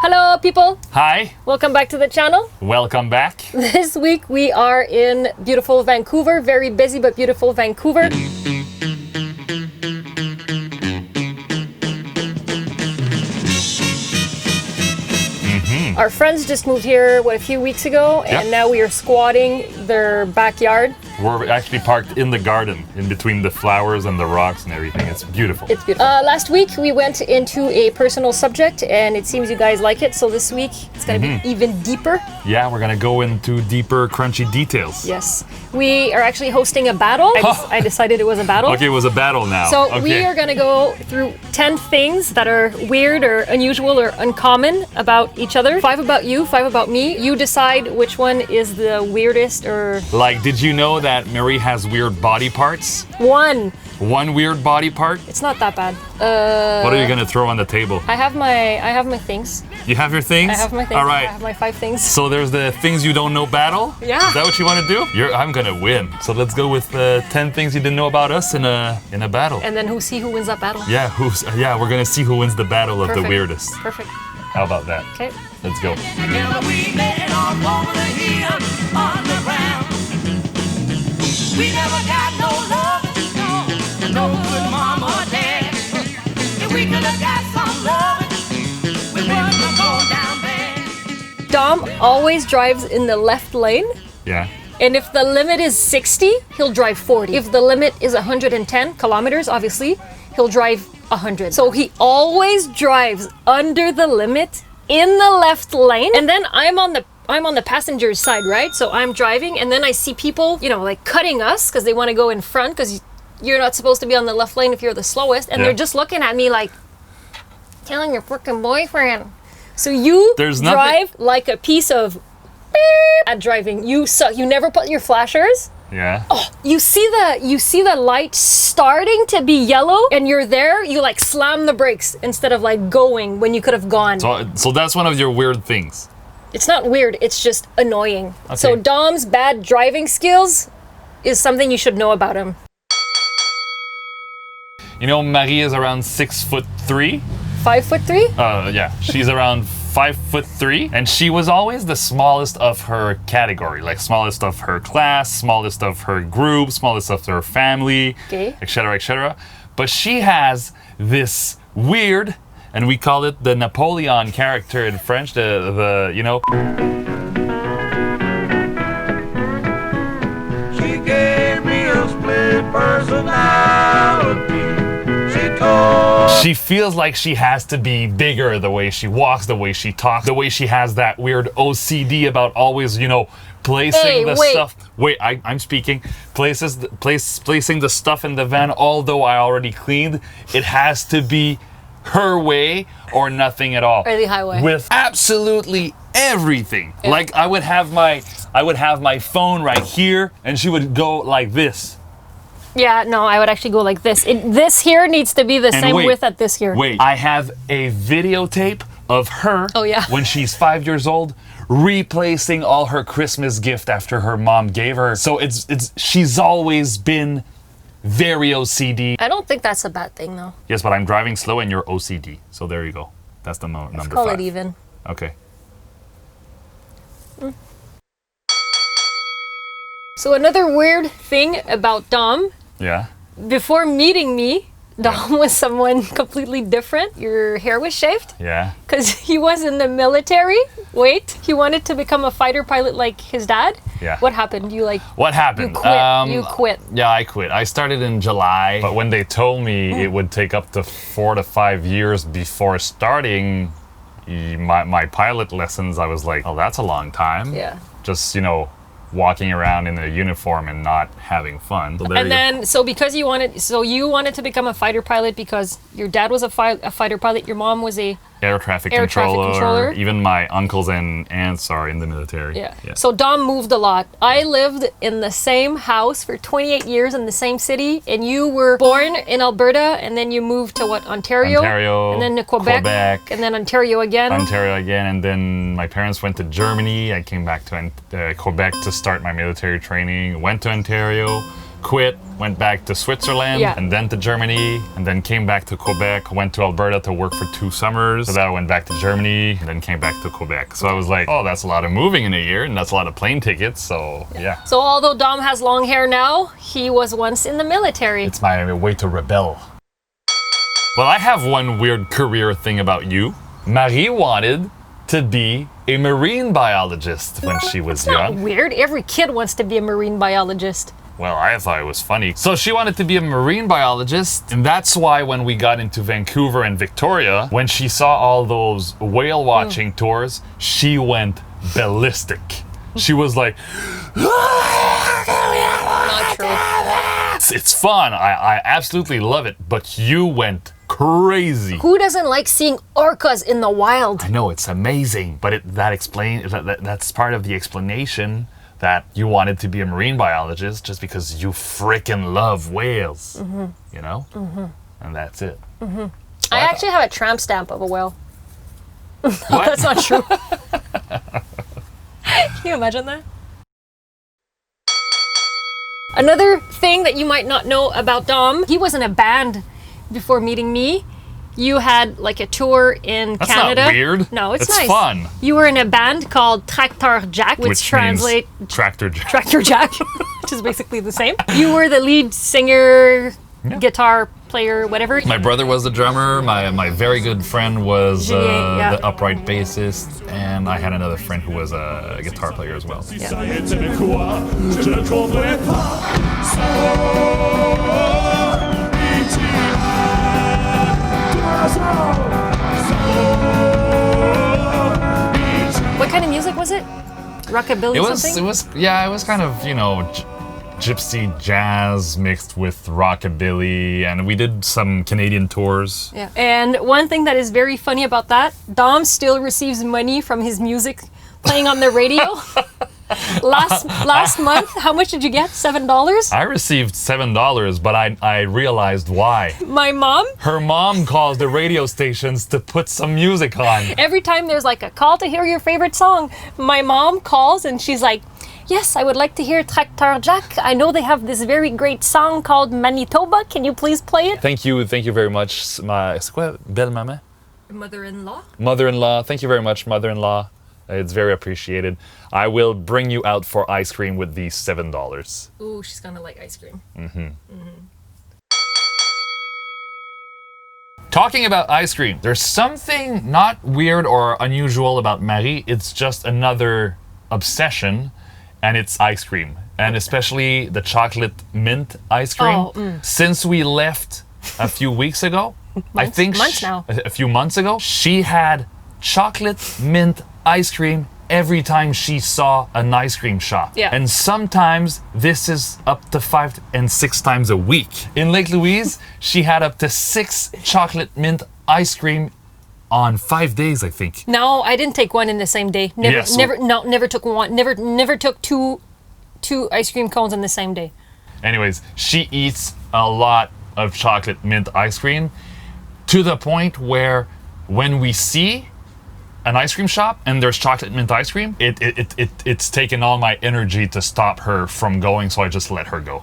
Hello people! Hi, Welcome back to the channel. welcome back. This week we are in beautiful Vancouver, very busy but beautiful Vancouver. Our friends just moved here, a few weeks ago, and now we are squatting their backyard. We're actually parked in the garden, in between the flowers and the rocks and everything. It's beautiful. It's beautiful. Last week we went into a personal subject, and it seems you guys like it, so this week it's gonna be even deeper. Yeah, we're gonna go into deeper, crunchy details. Yes. We are actually hosting a battle. I decided it was a battle. Okay, it was a battle now. So we are gonna go through 10 things that are weird or unusual or uncommon about each other. 5 about you, 5 about me. You decide which one is the weirdest or... Like, did you know that Marie has weird body parts? One. One weird body part? It's not that bad. What are you gonna throw on the table? I have my things. You have your things? I have my things. All right. I have my 5 things. So there's the things you don't know battle? Yeah. Is that what you want to do? I'm gonna win. So let's go with 10 things you didn't know about us in a battle. And then who wins that battle? Yeah, we're gonna see who wins the battle of the weirdest. Perfect. How about that? Okay. Let's go. We never got no love, no good mama or dad. If we could have got some love, we wouldn't have gone down bad. Dom always drives in the left lane. Yeah. And if the limit is 60, he'll drive 40. If the limit is 110 kilometers, obviously, he'll drive 100. So he always drives under the limit in the left lane. And then I'm on the passenger's side, right? So I'm driving and then I see people, like cutting us because they want to go in front because you're not supposed to be on the left lane if you're the slowest. And they're just looking at me like, telling your freaking boyfriend. So you drive like a piece of at driving. You suck. You never put your flashers. Yeah. Oh, you see the light starting to be yellow and you're there, you like slam the brakes instead of like going when you could have gone. So that's one of your weird things. It's not weird, it's just annoying. Okay. So Dom's bad driving skills is something you should know about him. You know, Marie is around 6'3". 5'3"? Yeah, she's around 5'3", and she was always the smallest of her category, like smallest of her class, smallest of her group, smallest of her family, etc., etc. But she has this weird, and we call it the Napoleon character in French, the She gave me a split personality. She feels like she has to be bigger, the way she walks, the way she talks, the way she has that weird OCD about always, placing the stuff. Wait, I'm speaking. Placing the stuff in the van, although I already cleaned, it has to be her way or nothing at all. Or the highway. With absolutely everything. Yeah. Like I would have my phone right here, and she would go like this. Yeah, no, I would actually go like this. This here needs to be the same width at this here. Wait, I have a videotape of her when she's 5 years old, replacing all her Christmas gift after her mom gave her. So she's always been very OCD. I don't think that's a bad thing though. Yes, but I'm driving slow and you're OCD. So there you go. That's the number 5. Let's call it even. Okay. So another weird thing about Dom. Yeah. Before meeting me, Dom was someone completely different. Your hair was shaved. Yeah. Because he was in the military. He wanted to become a fighter pilot like his dad. Yeah. What happened? What happened? You quit. Yeah, I quit. I started in July, but when they told me it would take up to 4 to 5 years before starting my pilot lessons, I was like, oh, that's a long time. Yeah. Just, walking around in a uniform and not having fun. So because you wanted to become a fighter pilot because your dad was a fighter pilot, your mom was a air traffic controller. Even my uncles and aunts are in the military. Yeah. So Dom moved a lot. I lived in the same house for 28 years in the same city, and you were born in Alberta, and then you moved to Ontario, and then to Quebec, and then Ontario again, and then my parents went to Germany. I came back to Quebec to start my military training. Went to Ontario. quit, went back to Switzerland, Yeah. and then to Germany, and then came back to Quebec, went to Alberta to work for 2 summers. So then I went back to Germany, and then came back to Quebec. So I was like, oh, that's a lot of moving in a year, and that's a lot of plane tickets, so yeah. So although Dom has long hair now, he was once in the military. It's my way to rebel. Well, I have one weird career thing about you. Marie wanted to be a marine biologist when she was Not young. weird. Every kid wants to be a marine biologist. Well, I thought it was funny. So she wanted to be a marine biologist, and that's why when we got into Vancouver and Victoria, when she saw all those whale watching tours, she went ballistic. She was like, Not true. it's fun. I absolutely love it, but you went crazy. Who doesn't like seeing orcas in the wild? I know, it's amazing, but that's part of the explanation that you wanted to be a marine biologist just because you frickin' love whales, you know? And that's it. I actually have a tramp stamp of a whale. What? That's not true. Can you imagine that? Another thing that you might not know about Dom, he was in a band before meeting me. You had like a tour in That's Canada. not weird. No, it's It's nice. fun. You were in a band called Tracteur Jack, which translate means tractor jack. Tractor Jack, which is basically the same. You were the lead singer, guitar player, whatever. My brother was the drummer. My very good friend was Julien, yeah. the upright bassist, and I had another friend who was a guitar player as well. Si ça était quoi, je ne comprends pas. What kind of music was it? Rockabilly something? It was kind of, you know, gypsy jazz mixed with rockabilly, and we did some Canadian tours. Yeah. And one thing that is very funny about that, Dom still receives money from his music playing on the radio. Last month, how much did you get? $7? I received $7, but I realized why. My mom, Her mom calls the radio stations to put some music on. every time there's like a call to hear your favorite song, my mom calls and she's like, yes, I would like to hear Tracteur Jack. I know they have this very great song called Manitoba. Can you please play it? Thank you very much. C'est quoi, belle-maman? Mother-in-law? Mother-in-law. Thank you very much, mother-in-law. It's very appreciated. I will bring you out for ice cream with these $7. Ooh, she's gonna like ice cream. Talking about ice cream, there's something not weird or unusual about Marie. It's just another obsession, and it's ice cream. And especially the chocolate mint ice cream. Oh, Since we left a few weeks ago, I think months now. a few months ago, she had chocolate mint ice cream every time she saw an ice cream shop. Yeah. And sometimes this is up to 5 and 6 times a week. In Lake Louise, she had up to 6 chocolate mint ice cream on 5 days, I think. No, I didn't take one in the same day. Never, Yeah, so- never took one. Never took two ice cream cones in the same day. Anyways, she eats a lot of chocolate mint ice cream to the point where when we see an ice cream shop and there's chocolate mint ice cream, it's taken all my energy to stop her from going, so I just let her go.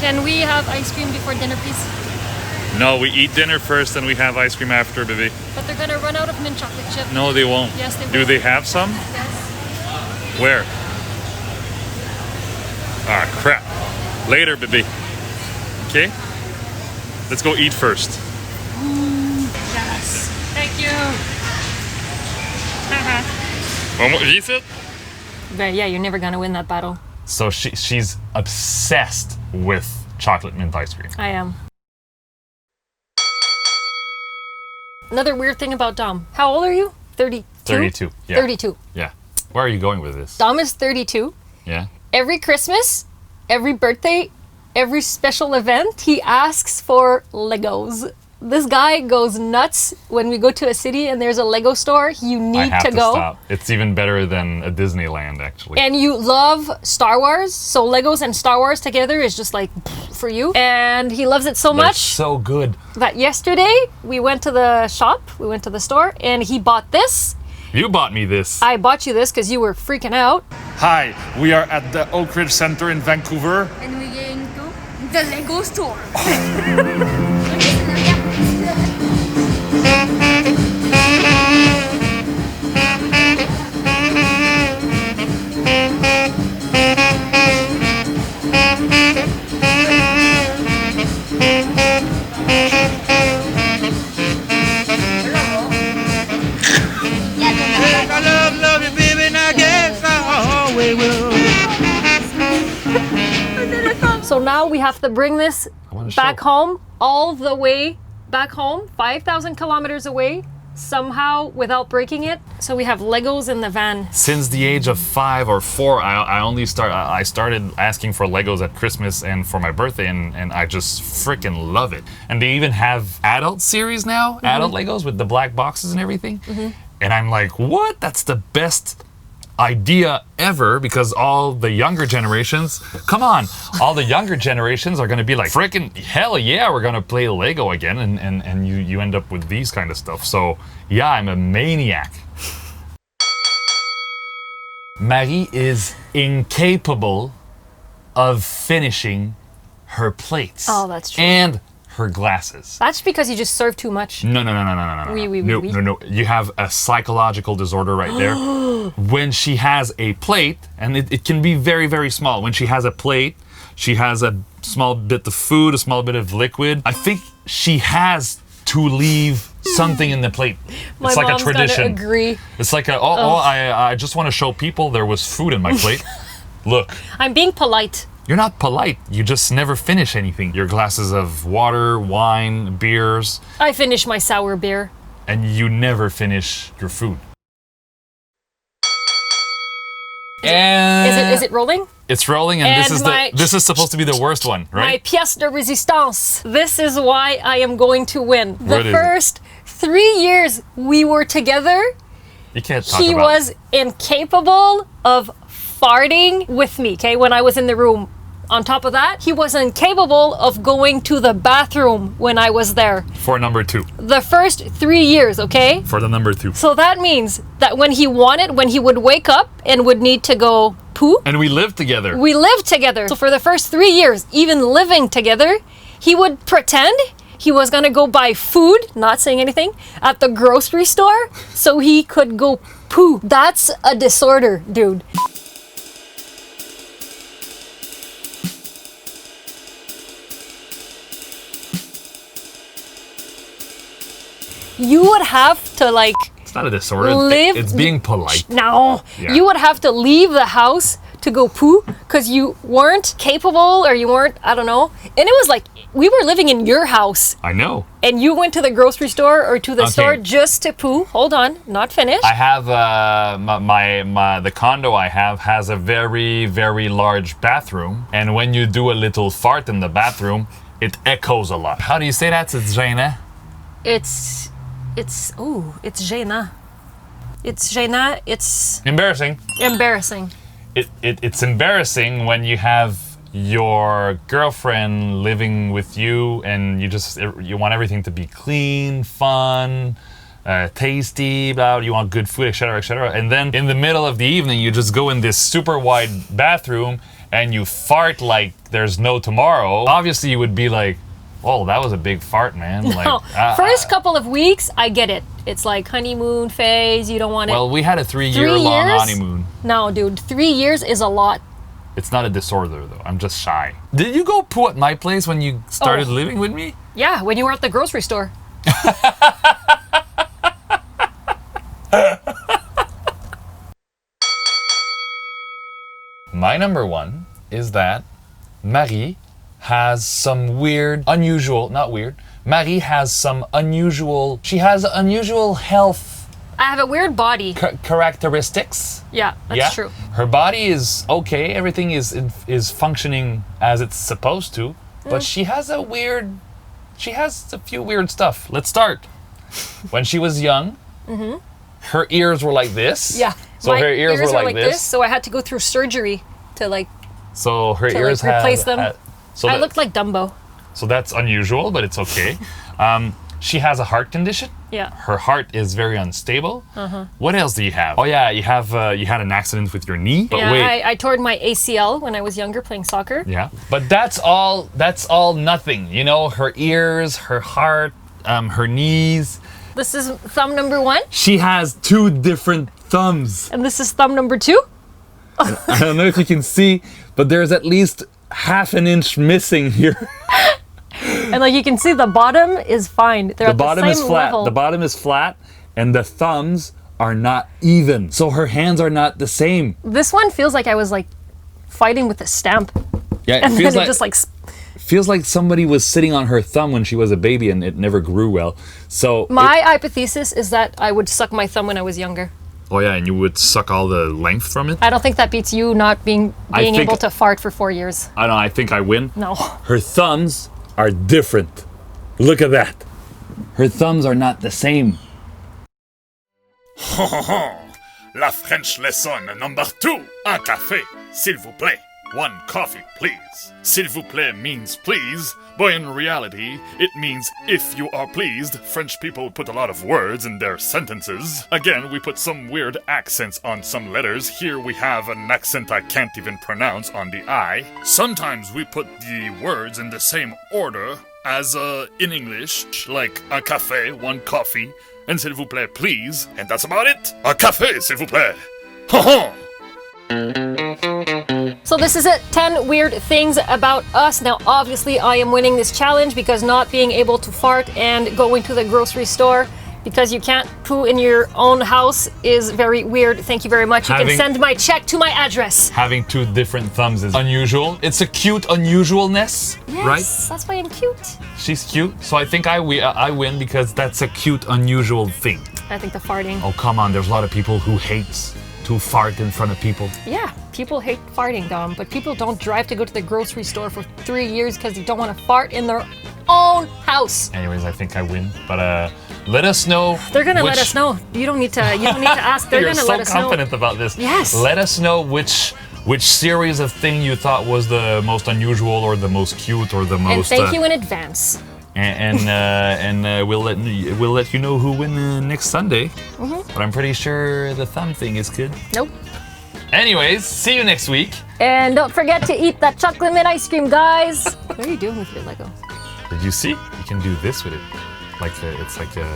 Can we have ice cream before dinner, please? No, we eat dinner first and we have ice cream after, baby. But they're gonna run out of mint chocolate chip. No, they won't. Yes, they Do will. they have some? Yes. Where? Ah, crap. Later, baby. Okay? Let's go eat first. Yes. Thank you. Eat it? But yeah, you're never gonna win that battle. So she's obsessed with chocolate mint ice cream. I am. Another weird thing about Dom. How old are you? 32? 32. Yeah. 32. Yeah. Where are you going with this? Dom is 32. Yeah. Every Christmas, every birthday, every special event, he asks for Legos. This guy goes nuts when we go to a city and there's a Lego store. You I need have to to go. stop. It's even better than a Disneyland, actually. And you love Star Wars, so Legos and Star Wars together is just like for you. And he loves it so They're much so good. that yesterday we went to the shop, we went to the store, and he bought this. You bought me this. I bought you this because you were freaking out. Hi, we are at the Oak Ridge Center in Vancouver. And we're going to the Lego store. So now we have to bring this back show. home, all the way back home, 5,000 kilometers away, somehow without breaking it. So we have Legos in the van. Since the age of 5 or 4, I started asking for Legos at Christmas and for my birthday, and I just freaking love it. And they even have adult series now, adult Legos with the black boxes and everything. And I'm like, what? That's the best idea ever, because all the younger generations, come on, all the younger generations are going to be like, freaking hell yeah, we're going to play Lego again, and you end up with these kind of stuff. So yeah, I'm a maniac. Marie is incapable of finishing her plates. Oh, that's true. And her glasses. That's because you just serve too much. No. Oui. No. You have a psychological disorder right there. When she has a plate, and it can be very, very small. When she has a plate, she has a small bit of food, a small bit of liquid. I think she has to leave something in the plate. My it's like mom's a tradition. Gonna agree. It's like I just want to show people there was food in my plate. Look. I'm being polite. You're not polite. You just never finish anything. Your glasses of water, wine, beers. I finished my sour beer. And you never finish your food. And Is it rolling? it's rolling, and And this is supposed to be the worst one, My right? pièce de résistance. This is why I am going to win. What The is it? first 3 years we were together, You can't talk he about was incapable of farting with me, okay, when I was in the room. On top of that, he was incapable of going to the bathroom when I was there. for number 2. The first 3 years, okay? For the number 2. So that means that when he would wake up and would need to go poo, And we lived together. we lived together. So for the first 3 years, even living together, he would pretend he was gonna go buy food, not saying anything, at the grocery store so he could go poo. That's a disorder, dude. You would have to like It's not a disorder. live. It's being polite. No, Yeah. you would have to leave the house to go poo because you weren't capable, or you weren't, I don't know. And it was like we were living in your house I know. and you went to the grocery store or to the Okay. store just to poo. Hold on, not finished. I have the condo I have has a very, very large bathroom, and when you do a little fart in the bathroom, it echoes a lot. How do you say that? It's gênant. It's gênant. It's gênant. It's Embarrassing. embarrassing. It's embarrassing when you have your girlfriend living with you, and you want everything to be clean, fun, tasty, blah, you want good food, etc., etc. And then in the middle of the evening, you just go in this super wide bathroom and you fart like there's no tomorrow. Obviously, you would be like, oh, that was a big fart, man. No, Like, first couple of weeks, I get it. It's like honeymoon phase. You don't want it. well, we had a 3-year 3 long years? honeymoon. No, dude, 3 years is a lot. It's not a disorder, though. I'm just shy. Did you go poo at my place when you started Oh. living with me? Yeah, when you were at the grocery store. My number 1 is that Marie has some Marie has some unusual, she has unusual health I have a weird body. characteristics. Yeah, that's true. Her body is okay, everything is functioning as it's supposed to, but she has a few weird stuff. Let's start. When she was young, her ears were like this. Yeah. So My her ears were like this. So I had to go through surgery to like, So her to ears like replace them. so I that- looked like Dumbo. So that's unusual, but it's okay. She has a heart condition. Yeah. Her heart is very unstable. What else do you have? Oh yeah, you had an accident with your knee. But Yeah, wait. I tore my ACL when I was younger playing soccer. Yeah. But that's all nothing. You know, her ears, her heart, her knees. This is thumb number 1. She has 2 different thumbs. And this is thumb number 2. I don't know if you can see, but there's at least half an inch missing here. And like you can see, the bottom is fine. They're The bottom at the is same flat. level. The bottom is flat, and the thumbs are not even. So her hands are not the same. This one feels like I was like fighting with a stamp. Yeah, And then it just like feels like somebody was sitting on her thumb when she was a baby and it never grew well. So my hypothesis is that I would suck my thumb when I was younger. oh yeah, and you would suck all the length from it. I don't think that beats you not being think- able to fart for 4 years. I don't know. I think I win. No. Her thumbs are different. Look at that. Her thumbs are not the same. La French lesson number 2. Un café, s'il vous plaît. 1 coffee, please. S'il vous plaît means please, but in reality, it means if you are pleased. French people put a lot of words in their sentences. Again, we put some weird accents on some letters. Here we have an accent I can't even pronounce on the I. Sometimes we put the words in the same order as in English, like un café, 1 coffee, and s'il vous plaît, please, and that's about it. Un café, s'il vous plaît. Ha ha! So this is it, 10 weird things about us. Now obviously I am winning this challenge because not being able to fart and going to the grocery store because you can't poo in your own house is very weird. Thank you very much. You can send my check to my address. Having 2 different thumbs is unusual. It's a cute unusualness, Yes, right? that's why I'm cute. She's cute, so I think I win because that's a cute unusual thing. I think the farting. Oh come on, there's a lot of people who hate to fart in front of people. Yeah, people hate farting, Dom, but people don't drive to go to the grocery store for 3 years because they don't want to fart in their own house. Anyways, I think I win, but let us know. They're gonna let us know. You don't need to ask. They're You're gonna so let us know. confident about this. Yes. Let us know which series of thing you thought was the most unusual or the most cute or the And most. thank you in advance. And we'll let you know who win next Sunday. But I'm pretty sure the thumb thing is good. Nope. Anyways, see you next week. And don't forget to eat that chocolate mint ice cream, guys. What are you doing with your Lego? Did you see? You can do this with it. It's like a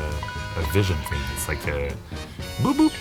vision thing. It's like a boop boop.